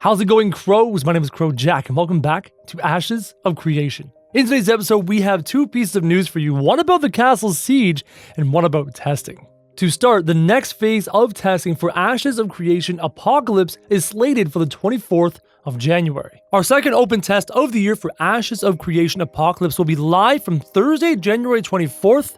How's it going, Crows? My name is Krojak, and welcome back to Ashes of Creation. In today's episode, we have two pieces of news for you, one about the castle siege and one about testing. To start, the next phase of testing for Ashes of Creation Apocalypse is slated for the 24th of January. Our second open test of the year for Ashes of Creation Apocalypse will be live from Thursday, January 24th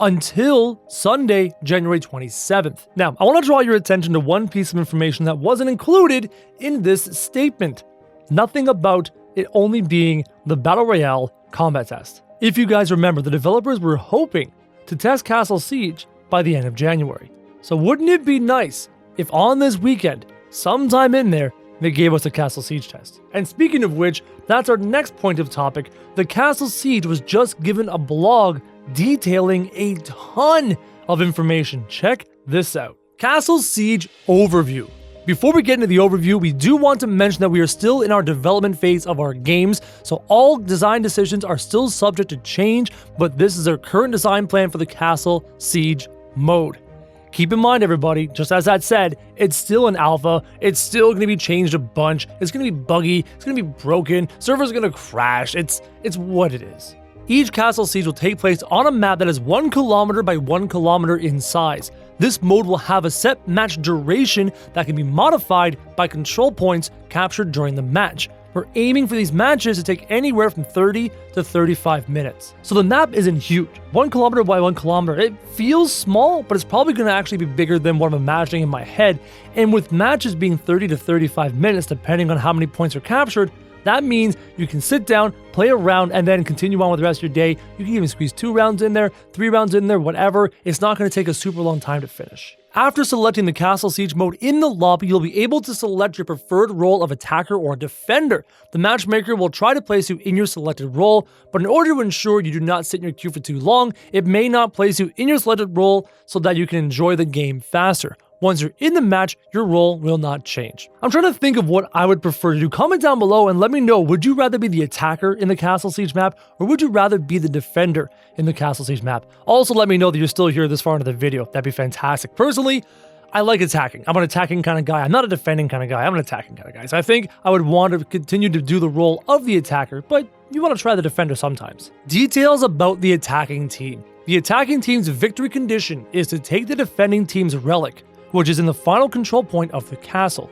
until Sunday, January 27th. Now, I want to draw your attention to one piece of information that wasn't included in this statement. Nothing about it only being the Battle Royale combat test. If you guys remember, the developers were hoping to test Castle Siege by the end of January. So wouldn't it be nice if on this weekend, sometime in there, they gave us a Castle Siege test? And speaking of which, that's our next point of topic. The Castle Siege was just given a blog detailing a ton of information. Check this out. Castle Siege Overview. Before we get into the overview, we do want to mention that we are still in our development phase of our games, so all design decisions are still subject to change, but this is our current design plan for the Castle Siege mode. Keep in mind, everybody, just as that said, it's still an alpha, it's still going to be changed a bunch, it's going to be buggy, it's going to be broken, servers are going to crash, it's what it is. Each Castle Siege will take place on a map that is 1 kilometer by 1 kilometer in size. This mode will have a set match duration that can be modified by control points captured during the match. We're aiming for these matches to take anywhere from 30 to 35 minutes. So the map isn't huge. 1 kilometer by 1 kilometer. It feels small, but it's probably going to actually be bigger than what I'm imagining in my head. And with matches being 30 to 35 minutes, depending on how many points are captured, that means you can sit down, play a round, and then continue on with the rest of your day. You can even squeeze 2 rounds in there, 3 rounds in there, whatever. It's not going to take a super long time to finish. After selecting the Castle Siege mode in the lobby, you'll be able to select your preferred role of attacker or defender. The matchmaker will try to place you in your selected role, but in order to ensure you do not sit in your queue for too long, it may not place you in your selected role so that you can enjoy the game faster. Once you're in the match, your role will not change. I'm trying to think of what I would prefer to do. Comment down below and let me know, would you rather be the attacker in the Castle Siege map, or would you rather be the defender in the Castle Siege map? Also, let me know that you're still here this far into the video. That'd be fantastic. Personally, I like attacking. I'm an attacking kind of guy. I'm not a defending kind of guy. I'm an attacking kind of guy. So I think I would want to continue to do the role of the attacker, but you want to try the defender sometimes. Details about the attacking team. The attacking team's victory condition is to take the defending team's relic, which is in the final control point of the castle.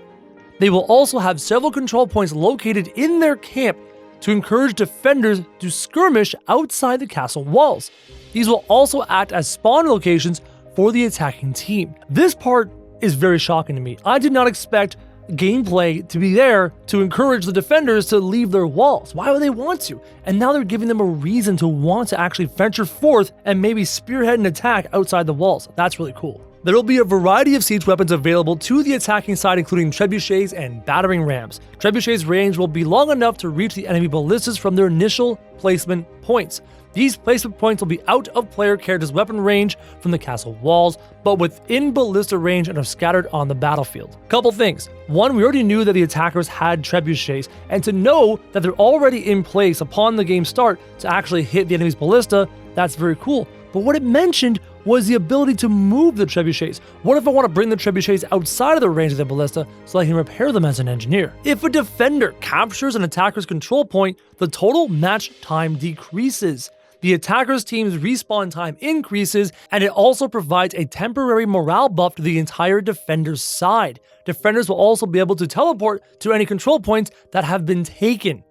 They will also have several control points located in their camp to encourage defenders to skirmish outside the castle walls. These will also act as spawn locations for the attacking team. This part is very shocking to me. I did not expect gameplay to be there to encourage the defenders to leave their walls. Why would they want to? And now they're giving them a reason to want to actually venture forth and maybe spearhead an attack outside the walls. That's really cool. There will be a variety of siege weapons available to the attacking side, including trebuchets and battering rams. Trebuchets' range will be long enough to reach the enemy ballistas from their initial placement points. These placement points will be out of player character's weapon range from the castle walls, but within ballista range and are scattered on the battlefield. Couple things. One, we already knew that the attackers had trebuchets, and to know that they're already in place upon the game start to actually hit the enemy's ballista, that's very cool. But what it mentioned was the ability to move the trebuchets. What if I want to bring the trebuchets outside of the range of the ballista so I can repair them as an engineer? If a defender captures an attacker's control point, the total match time decreases. The attacker's team's respawn time increases, and it also provides a temporary morale buff to the entire defender's side. Defenders will also be able to teleport to any control points that have been taken.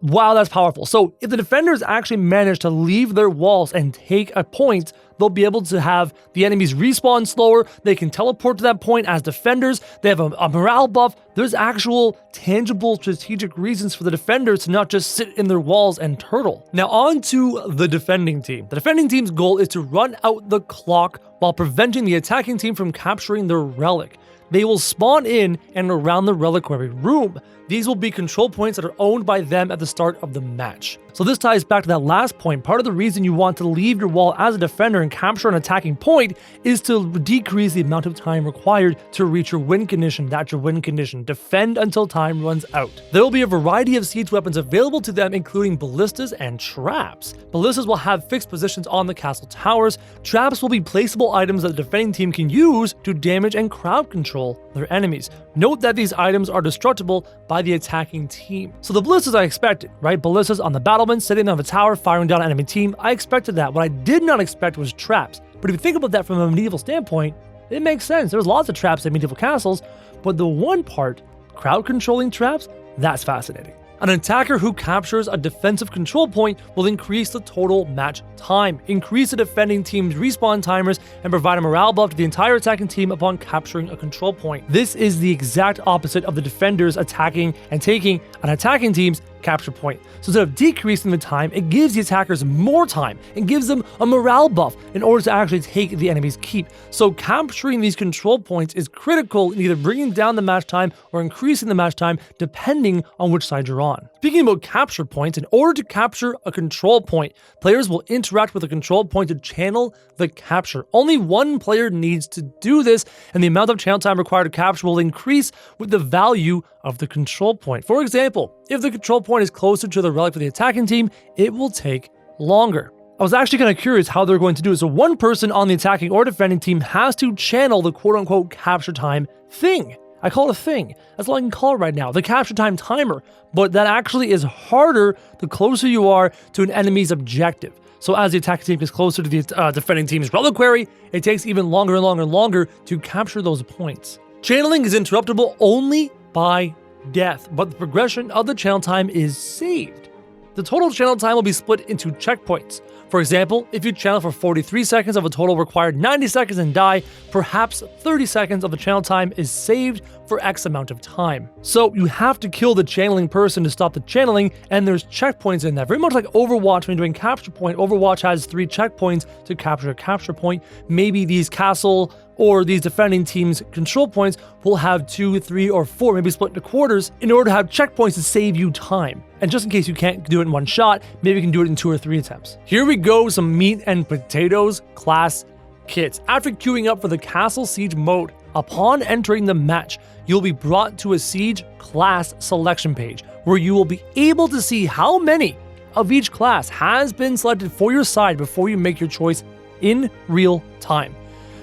Wow, that's powerful. So if the defenders actually manage to leave their walls and take a point, they'll be able to have the enemies respawn slower. They can teleport to that point as defenders. They have a morale buff. There's actual tangible strategic reasons for the defenders to not just sit in their walls and turtle. Now on to the defending team. The defending team's goal is to run out the clock while preventing the attacking team from capturing their relic. They will spawn in and around the reliquary room. These will be control points that are owned by them at the start of the match. So this ties back to that last point. Part of the reason you want to leave your wall as a defender and capture an attacking point is to decrease the amount of time required to reach your win condition. That's your win condition. Defend until time runs out. There will be a variety of siege weapons available to them, including ballistas and traps. Ballistas will have fixed positions on the castle towers. Traps will be placeable items that the defending team can use to damage and crowd control. control their enemies. Note that these items are destructible by the attacking team. So the ballistas I expected, right? Ballistas on the battlement, sitting on the tower, firing down an enemy team. I expected that. What I did not expect was traps. But if you think about that from a medieval standpoint, it makes sense. There's lots of traps in medieval castles, but the one part, crowd controlling traps, that's fascinating. An attacker who captures a defensive control point will increase the total match time, increase the defending team's respawn timers, and provide a morale buff to the entire attacking team upon capturing a control point. This is the exact opposite of the defenders attacking and taking an attacking team's capture point. So instead of decreasing the time, it gives the attackers more time and gives them a morale buff in order to actually take the enemy's keep. So capturing these control points is critical in either bringing down the match time or increasing the match time depending on which side you're on. Speaking about capture points, in order to capture a control point, players will interact with the control point to channel the capture. Only one player needs to do this, and the amount of channel time required to capture will increase with the value of the control point. For example, if the control point is closer to the relic for the attacking team, it will take longer. I was actually kind of curious how they're going to do it. So one person on the attacking or defending team has to channel the quote-unquote capture time thing. I call it a thing. That's all I can call it right now, the capture time timer. But that actually is harder the closer you are to an enemy's objective. So as the attacking team gets closer to the defending team's reliquary, it takes even longer and longer and longer to capture those points. Channeling is interruptible only by death, but the progression of the channel time is saved. The total channel time will be split into checkpoints. For example, if you channel for 43 seconds of a total required 90 seconds and die, perhaps 30 seconds of the channel time is saved for X amount of time. So you have to kill the channeling person to stop the channeling, and there's checkpoints in that. Very much like Overwatch when you're doing capture point, Overwatch has 3 checkpoints to capture a capture point. Maybe these castle or these defending teams' control points will have 2, 3, or 4, maybe split into quarters, in order to have checkpoints to save you time. And just in case you can't do it in one shot, maybe you can do it in 2 or 3 attempts. Here we go, some meat and potatoes class kits. After queuing up for the Castle Siege mode, upon entering the match, you'll be brought to a Siege class selection page, where you will be able to see how many of each class has been selected for your side before you make your choice in real time.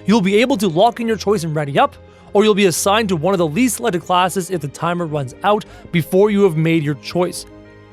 You'll be able to lock in your choice and ready up, or you'll be assigned to one of the least selected classes if the timer runs out before you have made your choice.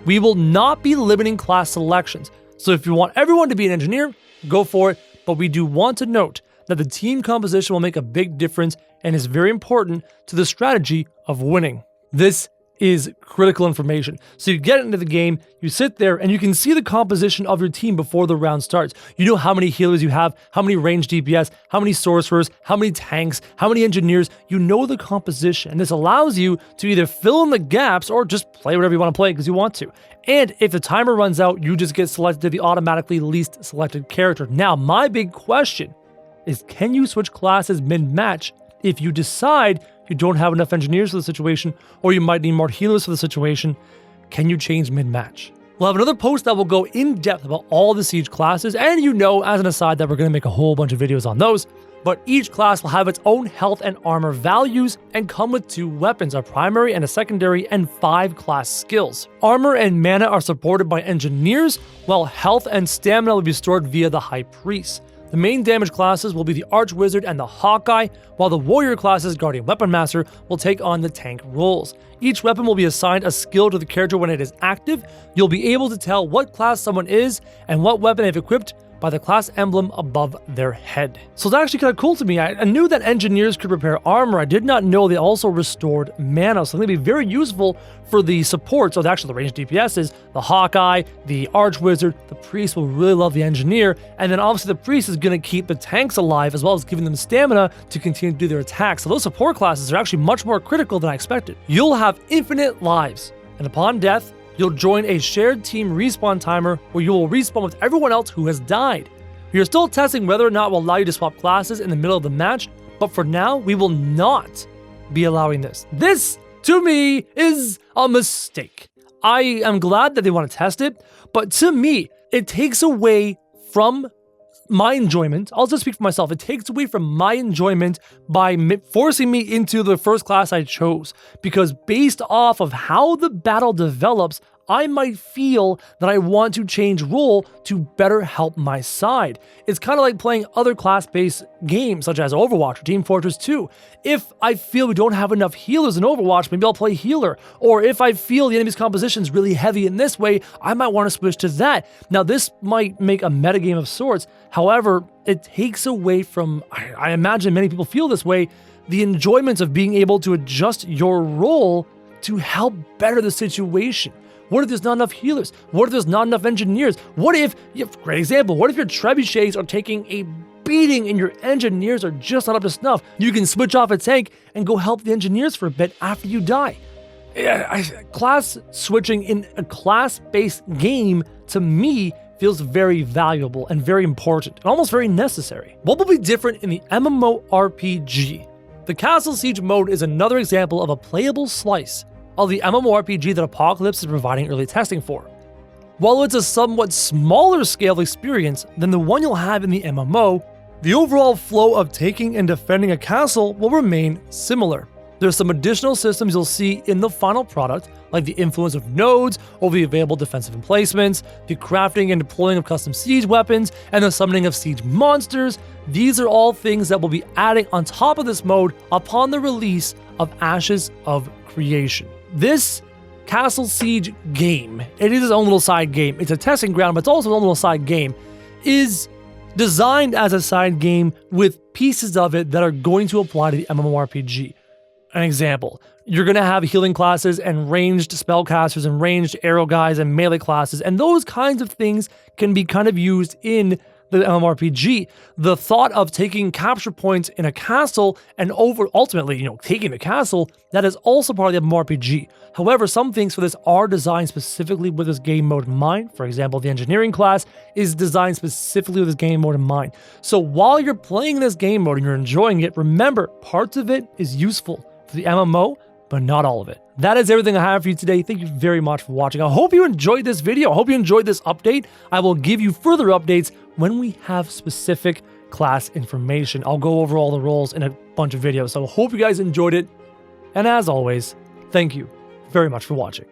We will not be limiting class selections, so if you want everyone to be an engineer, go for it, but we do want to note that the team composition will make a big difference and is very important to the strategy of winning. This is critical information. So you get into the game, you sit there, and you can see the composition of your team before the round starts. You know how many healers you have, how many ranged DPS, how many sorcerers, how many tanks, how many engineers. You know the composition, and this allows you to either fill in the gaps or just play whatever you want to play because you want to. And if the timer runs out, you just get selected to the automatically least selected character. Now, my big question is, can you switch classes mid-match if you decide you don't have enough engineers for the situation, or you might need more healers for the situation? Can you change mid-match? We'll have another post that will go in depth about all the Siege classes, and you know, as an aside, that we're going to make a whole bunch of videos on those. But each class will have its own health and armor values and come with 2 weapons, a primary and a secondary, and 5 class skills. Armor and mana are supported by engineers, while health and stamina will be stored via the High Priest. The main damage classes will be the Archwizard and the Hawkeye, while the warrior classes, Guardian Weapon Master, will take on the tank roles. Each weapon will be assigned a skill to the character when it is active. You'll be able to tell what class someone is and what weapon they've equipped by the class emblem above their head. So it's actually kind of cool to me. I knew that engineers could repair armor. I did not know they also restored mana, so it's going to be very useful for the supports, or actually the ranged DPSs, the Hawkeye, the Archwizard. The Priest will really love the engineer, and then obviously the Priest is going to keep the tanks alive as well as giving them stamina to continue to do their attacks. So those support classes are actually much more critical than I expected. You'll have infinite lives, and upon death, you'll join a shared team respawn timer where you will respawn with everyone else who has died. We are still testing whether or not we'll allow you to swap classes in the middle of the match, but for now, we will not be allowing this. This, to me, is a mistake. I am glad that they want to test it, but to me, it takes away from my enjoyment. I'll just speak for myself. It takes away from my enjoyment by forcing me into the first class I chose, because based off of how the battle develops, I might feel that I want to change role to better help my side. It's kind of like playing other class-based games such as Overwatch or Team Fortress 2. If I feel we don't have enough healers in Overwatch, maybe I'll play healer. Or if I feel the enemy's composition is really heavy in this way, I might want to switch to that. Now, this might make a metagame of sorts. However, it takes away from, I imagine many people feel this way, the enjoyment of being able to adjust your role to help better the situation. What if there's not enough healers? What if there's not enough engineers? What if, great example, what if your trebuchets are taking a beating and your engineers are just not up to snuff? You can switch off a tank and go help the engineers for a bit after you die. Class switching in a class-based game, to me, feels very valuable and very important, and almost very necessary. What will be different in the MMORPG? The Castle Siege mode is another example of a playable slice of the MMORPG that Apocalypse is providing early testing for. While it's a somewhat smaller scale experience than the one you'll have in the MMO, the overall flow of taking and defending a castle will remain similar. There's some additional systems you'll see in the final product, like the influence of nodes over the available defensive emplacements, the crafting and deploying of custom siege weapons, and the summoning of siege monsters. These are all things that will be adding on top of this mode upon the release of Ashes of Creation. This Castle Siege game, it is its own little side game. It's a testing ground, but it's also its own little side game, is designed as a side game with pieces of it that are going to apply to the MMORPG. An example, you're going to have healing classes and ranged spellcasters and ranged arrow guys and melee classes, and those kinds of things can be kind of used in the MMORPG. The thought of taking capture points in a castle and ultimately, taking the castle, that is also part of the MMORPG. However, some things for this are designed specifically with this game mode in mind. For example, the engineering class is designed specifically with this game mode in mind. So while you're playing this game mode and you're enjoying it, remember, parts of it is useful for the MMO, but not all of it. That is everything I have for you today. Thank you very much for watching. I hope you enjoyed this video. I hope you enjoyed this update. I will give you further updates when we have specific class information. I'll go over all the roles in a bunch of videos. So I hope you guys enjoyed it. And as always, thank you very much for watching.